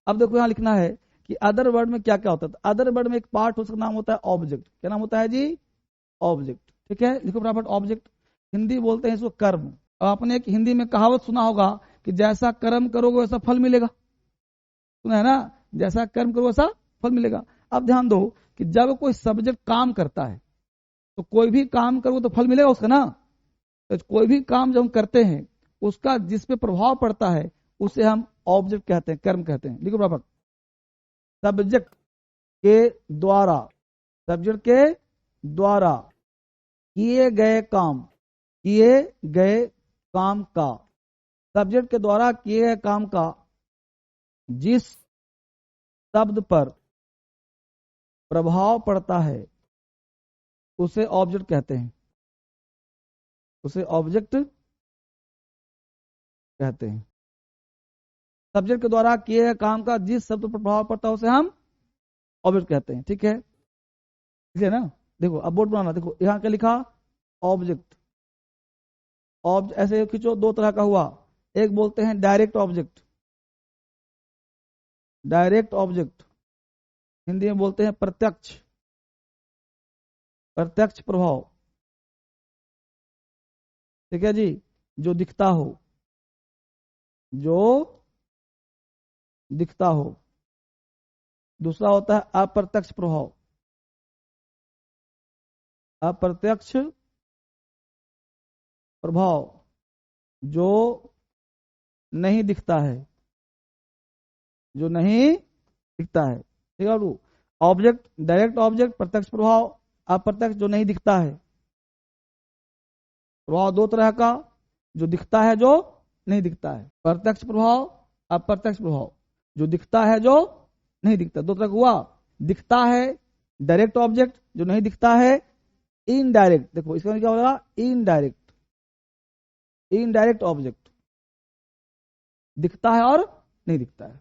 अब देखो यहाँ लिखना है कि अदर वर्ड में क्या क्या होता है। अदर वर्ड में एक पार्ट उसका नाम होता है ऑब्जेक्ट। क्या नाम होता है जी? ऑब्जेक्ट। ठीक है, लिखो फटाफट ऑब्जेक्ट। हिंदी बोलते हैं इसको कर्म। अब आपने एक हिंदी में कहावत सुना होगा कि जैसा कर्म करोगे वैसा फल मिलेगा। सुना है ना? जैसा कर्म करो वैसा फल मिलेगा। अब ध्यान दो कि जब कोई सब्जेक्ट काम करता है तो कोई भी काम करो तो फल मिलेगा उसका ना। तो कोई भी काम जब हम करते हैं उसका जिस पे प्रभाव पड़ता है उसे हम ऑब्जेक्ट कहते हैं, कर्म कहते हैं। लिखो बराबर। सब्जेक्ट के द्वारा, सब्जेक्ट के द्वारा किए गए काम, किए गए काम का, सब्जेक्ट के द्वारा किए गए काम का जिस शब्द पर प्रभाव पड़ता है उसे ऑब्जेक्ट कहते हैं, उसे ऑब्जेक्ट कहते हैं। सब्जेक्ट के द्वारा किए गए काम का जिस शब्द पर प्रभाव पड़ता है उसे हम ऑब्जेक्ट कहते हैं। ठीक है, इसलिए ना देखो अब बोर्ड बनाना। देखो यहां क्या लिखा? ऑब्जेक्ट। ऑब्जेक्ट ऐसे खींचो, दो तरह का हुआ। एक बोलते हैं direct object, direct object. Hindi में बोलते हैं प्रत्यक्ष, प्रत्यक्ष प्रभाव। ठीक है जी, जो दिखता हो, जो दिखता हो। दूसरा होता है अप्रत्यक्ष प्रभाव, अप्रत्यक्ष प्रभाव जो नहीं दिखता है, जो नहीं दिखता है। ठीक है, ऑब्जेक्ट, डायरेक्ट ऑब्जेक्ट, प्रत्यक्ष प्रभाव, अप्रत्यक्ष जो नहीं दिखता है। प्रभाव दो तरह का, जो दिखता है, जो नहीं दिखता है। प्रत्यक्ष प्रभाव, अप्रत्यक्ष प्रभाव। जो दिखता है, जो नहीं दिखता, दो तरह का हुआ। दिखता है डायरेक्ट ऑब्जेक्ट, जो नहीं दिखता है इनडायरेक्ट। देखो इसका क्या होगा? Indirect, indirect object. दिखता है और नहीं दिखता है।